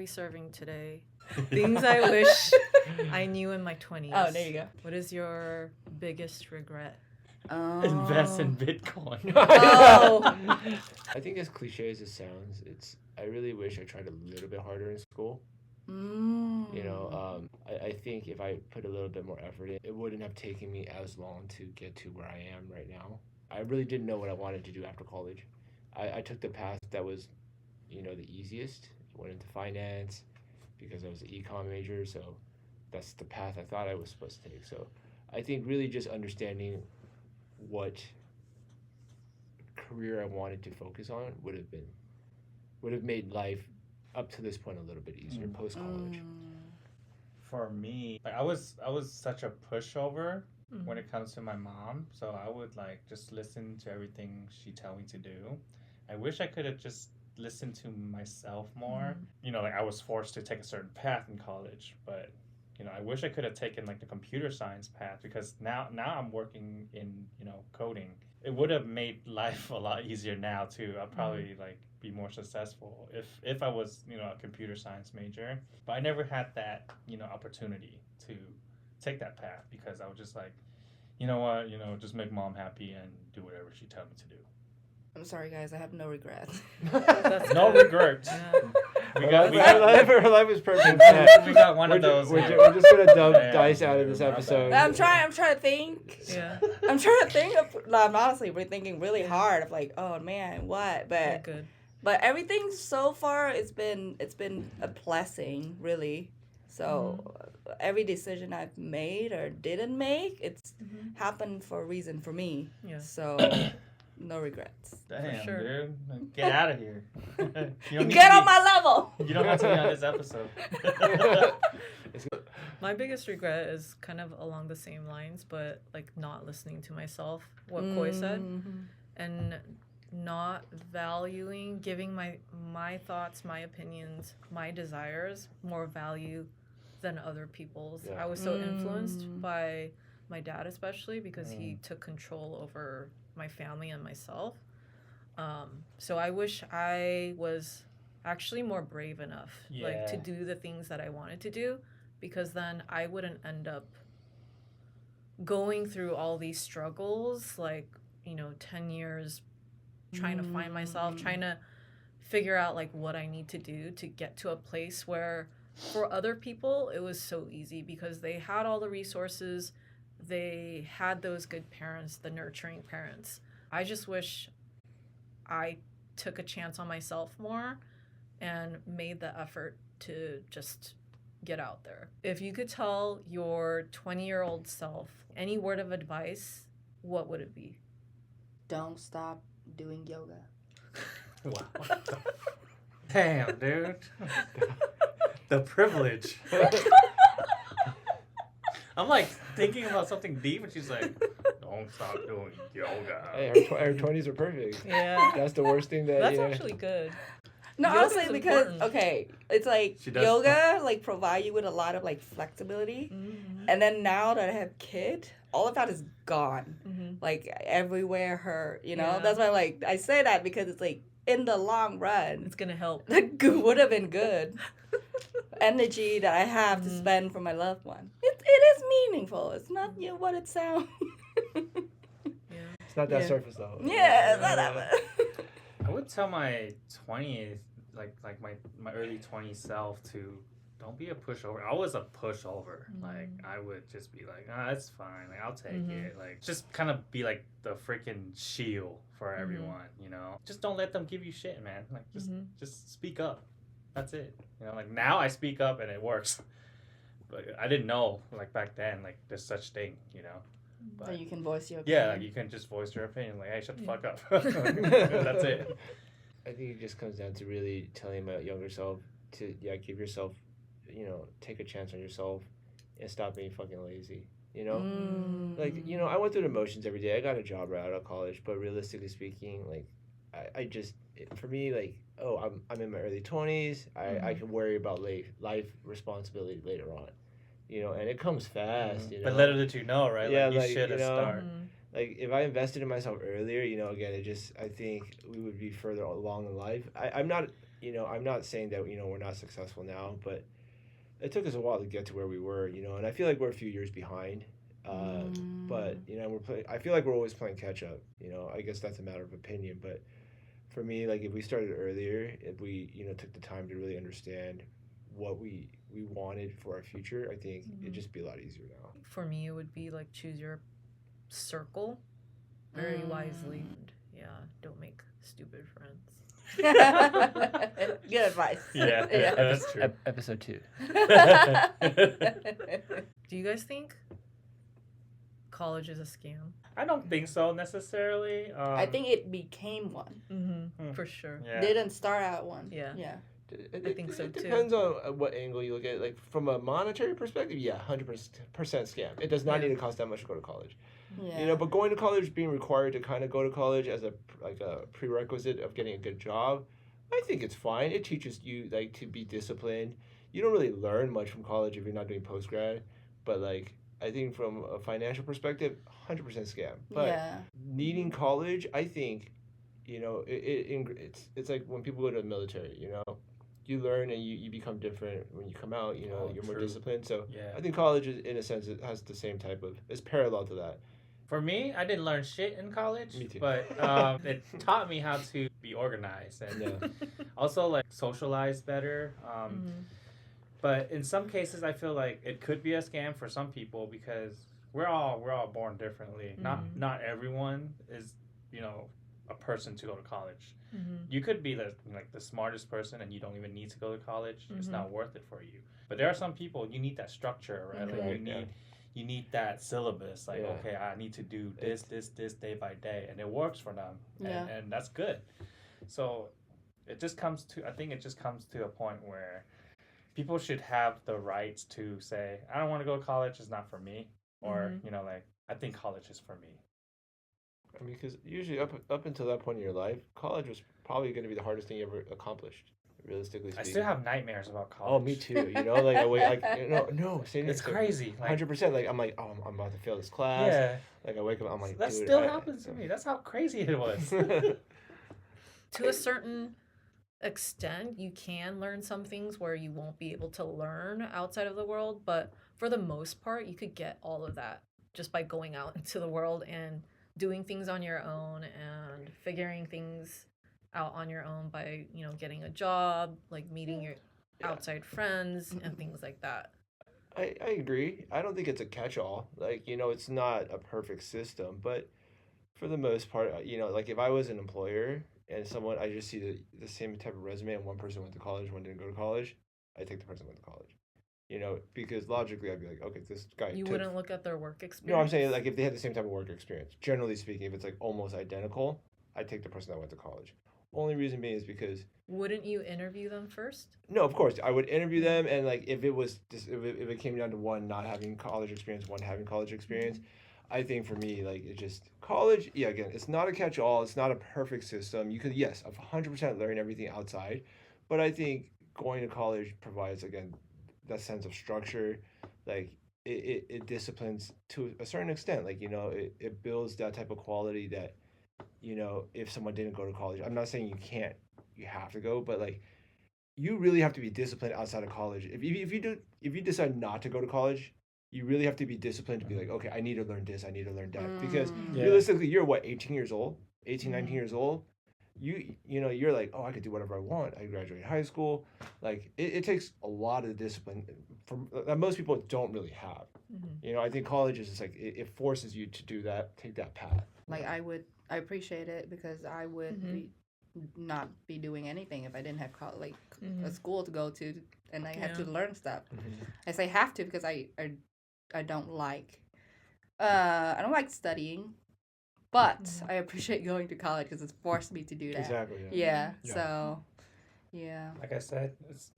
we serving today? Things I wish I knew in my 20s. Oh, there you go. What is your biggest regret? Invest in Bitcoin. Oh. I think as cliche as it sounds, I really wish I tried a little bit harder in school. You know, I think if I put a little bit more effort in, it wouldn't have taken me as long to get to where I am right now. I really didn't know what I wanted to do after college. I took the path that was, you know, the easiest. Went into finance because I was an econ major, so that's the path I thought I was supposed to take. So I think really just understanding what career I wanted to focus on would have made life up to this point a little bit easier post college. For me, like I was such a pushover when it comes to my mom, so I would like just listen to everything she tell me to do. I wish I could have just listened to myself more. You know, like I was forced to take a certain path in college, but you know, I wish I could have taken like the computer science path, because now I'm working in, you know, coding. It would have made life a lot easier now too. I'd probably like be more successful if I was, you know, a computer science major. But I never had that, you know, opportunity to take that path, because I was just like, you know what, you know, just make mom happy and do whatever she tells me to do. I'm sorry, guys. I have no regrets. No regrets. Yeah. Her life was perfect. We got one of those. We're just gonna dump Dice out of this episode. I'm trying to think. Yeah. I'm trying to think of. I'm honestly, we're thinking really hard of like, oh man, what? You're But good. but everything so far, it's been a blessing, really. So every decision I've made or didn't make, it's happened for a reason for me. Yeah. So no regrets. Damn, sure. dude. Get out of here. You don't need Get to on be- my level. You don't have to be on this episode. My biggest regret is kind of along the same lines, but like not listening to myself, what Koi said, and not valuing, giving my thoughts, my opinions, my desires more value than other people's. Yeah. I was so influenced by my dad, especially because he took control over my family and myself. So I wish I was actually more brave enough, like to do the things that I wanted to do, because then I wouldn't end up going through all these struggles, like, you know, 10 years trying to find myself, trying to figure out like what I need to do to get to a place where for other people it was so easy because they had all the resources, they had those good parents, the nurturing parents. I just wish I took a chance on myself more and made the effort to just get out there. If you could tell your 20-year-old self any word of advice, what would it be? Don't stop doing yoga. Wow. Damn, dude. The privilege. I'm like thinking about something deep, and she's like, "Don't stop doing yoga." Hey, our 20s are perfect. Yeah. That's the worst thing that. That's you know, actually good. No, Yoga's honestly, because important. it's like She does- yoga like provide you with a lot of like flexibility, and then now that I have kid, all of that is gone. Like everywhere hurt, you know. Yeah. That's why like I say that because it's like in the long run, It's gonna help. that would have been good. Energy that I have to spend for my loved one. It is meaningful. It's not what it sounds. It's not that surface level. Yeah, it's not that bad. I would tell my 20th, like my early 20s self to don't be a pushover. I was a pushover. Like I would just be like, it's fine. Like I'll take it. Like just kind of be like the freaking shield for everyone. You know, just don't let them give you shit, man. Like just speak up. That's it. You know, like now I speak up and it works. But I didn't know like back then like there's such thing. You know. But, So you can voice your yeah, opinion. like you can just voice your opinion. Like, hey, shut the fuck up. That's it. I think it just comes down to really telling my younger self to give yourself, you know, take a chance on yourself and stop being fucking lazy. You know, like, you know, I went through the motions every day. I got a job right out of college, but realistically speaking, like, I just for me, like, oh, I'm in my early 20s. I can worry about life responsibility later on. You know, and it comes fast. You know, But little did you know, right? Yeah, like you like, should have you know, started. like if I invested in myself earlier, you know, again, I think we would be further along in life. I'm not I'm not saying that we're not successful now, but it took us a while to get to where we were, and I feel like we're a few years behind. But I feel like we're always playing catch up. I guess that's a matter of opinion, but for me, like if we started earlier, if we took the time to really understand what we wanted for our future, I think it'd just be a lot easier now. For me, it would be like choose your circle very wisely. And yeah, don't make stupid friends. Good advice. Yeah, that's true. Episode 2. Do you guys think college is a scam? I don't think so necessarily. I think it became one. For sure. Yeah. Didn't start out one. Yeah. I think so too. It depends on what angle you look at it. Like from a monetary perspective, yeah, 100% scam. It does not need to cost that much to go to college. Yeah. But going to college, being required to kind of go to college as a prerequisite of getting a good job, I think it's fine. It teaches you like to be disciplined. You don't really learn much from college if you're not doing post grad, but like I think from a financial perspective, 100% scam. But needing college, I think, it's like when people go to the military, you learn and you become different when you come out, you're more disciplined. So I think college is, in a sense, it has the same type of, it's parallel to that. For me, I didn't learn shit in college. Me too. But it taught me how to be organized and also like socialize better. But in some cases, I feel like it could be a scam for some people because we're all born differently. Not everyone is, a person to go to college. You could be the smartest person and you don't even need to go to college. It's not worth it for you. But there are some people you need that structure, right? Like you need that syllabus. Like okay, I need to do this day by day, and it works for them. And that's good. So it just comes to a point where people should have the rights to say, I don't want to go to college, it's not for me. Or, I think college is for me. I mean, because usually up until that point in your life, college was probably going to be the hardest thing you ever accomplished, realistically speaking. I still have nightmares about college. Oh, me too. Like I wait, same. It's crazy. 100%. Like I'm like, oh, I'm about to fail this class. Yeah. Like I wake up, I'm like, that dude, still happens to me. That's how crazy it was. To a certain extent, you can learn some things where you won't be able to learn outside of the world, but for the most part, you could get all of that just by going out into the world and doing things on your own and figuring things out on your own by, getting a job, like meeting your outside friends and things like that. I agree. I don't think it's a catch-all. Like, it's not a perfect system, but for the most part, like if I was an employer and someone, I just see the same type of resume and one person went to college, one didn't go to college, I take the person who went to college. Because logically I'd be like, okay, this guy wouldn't look at their work experience? No, I'm saying like if they had the same type of work experience, generally speaking, if it's like almost identical, I take the person that went to college. Only reason being is because... Wouldn't you interview them first? No, of course. I would interview them, and like if it came down to one not having college experience, one having college experience, I think for me, like it just... College, again, it's not a catch-all. It's not a perfect system. You could, yes, 100% learn everything outside, but I think going to college provides, again, that sense of structure. Like it disciplines to a certain extent. Like, it builds that type of quality that, if someone didn't go to college, I'm not saying you have to go, but like you really have to be disciplined outside of college. If you decide not to go to college, you really have to be disciplined to be like, okay, I need to learn this, I need to learn that. Because realistically, you're 18 years old, 19 years old. You're like, oh, I could do whatever I want. I graduated high school. Like it takes a lot of discipline that most people don't really have. I think college is just like it forces you to do that, take that path. Like I appreciate it because I would not be doing anything if I didn't have a school to go to and I had to learn stuff. I say have to because I don't like studying. But I appreciate going to college because it's forced me to do that. Exactly. Yeah. So, yeah. Like I said, it's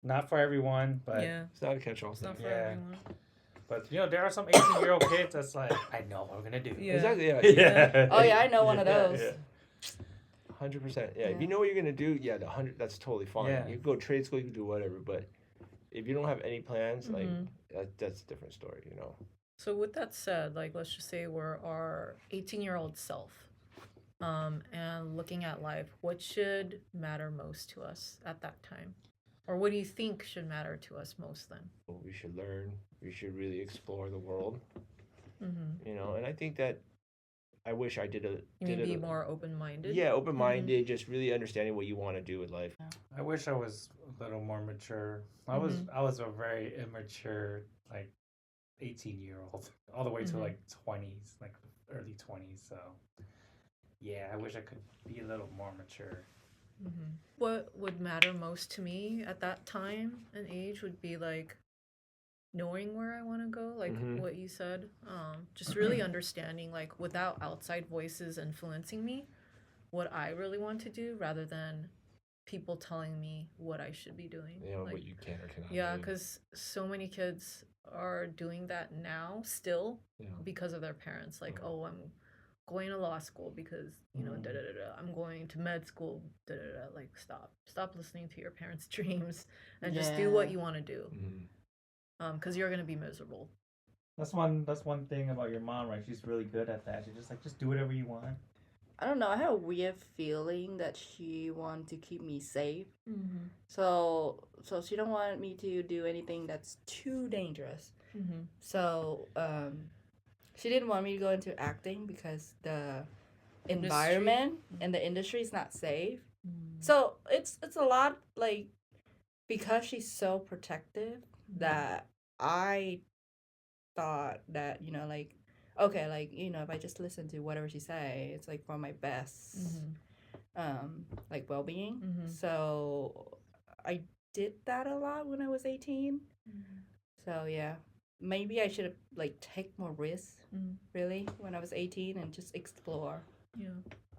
not for everyone, but it's not a catch-all. It's not for everyone. But there are some 18-year-old kids that's like, I know what I'm gonna do. Yeah. Exactly. Yeah. Oh yeah, I know one of those. 100%. Yeah. If you know what you're gonna do, that's totally fine. Yeah. You can go trade school, you can do whatever. But if you don't have any plans, like that's a different story. So with that said, like let's just say we're our 18-year-old self. and looking at life, what should matter most to us at that time? Or what do you think should matter to us most then? We should learn. We should really explore the world. Mm-hmm. You know, and I think that I wish I did a. You mean be more open-minded? Yeah, open-minded, just really understanding what you want to do with life. I wish I was a little more mature. I was a very immature, like 18-year-old, all the way to like 20s, like early 20s. So yeah, I wish I could be a little more mature. What would matter most to me at that time and age would be like knowing where I want to go, like what you said. Just really understanding, like without outside voices influencing me, what I really want to do rather than people telling me what I should be doing. You know, like, what you can or cannot yeah, do. because so many kids are doing that now still because of their parents. Like, oh, I'm going to law school because, you know, da da da da. I'm going to med school, da da da. Like, stop listening to your parents' dreams and just do what you want to do. Because you're gonna be miserable. That's one thing about your mom, right? She's really good at that. She's just like, just do whatever you want. I don't know. I had a weird feeling that she wanted to keep me safe. So she don't want me to do anything that's too dangerous. So she didn't want me to go into acting because the environment and the industry is not safe. So it's a lot like, because she's so protective that I thought that, you know, like, okay, like, you know, if I just listen to whatever she say, it's like for my best like well-being. So I did that a lot when I was 18. So yeah, maybe I should have like take more risks really when I was 18 and just explore. Yeah.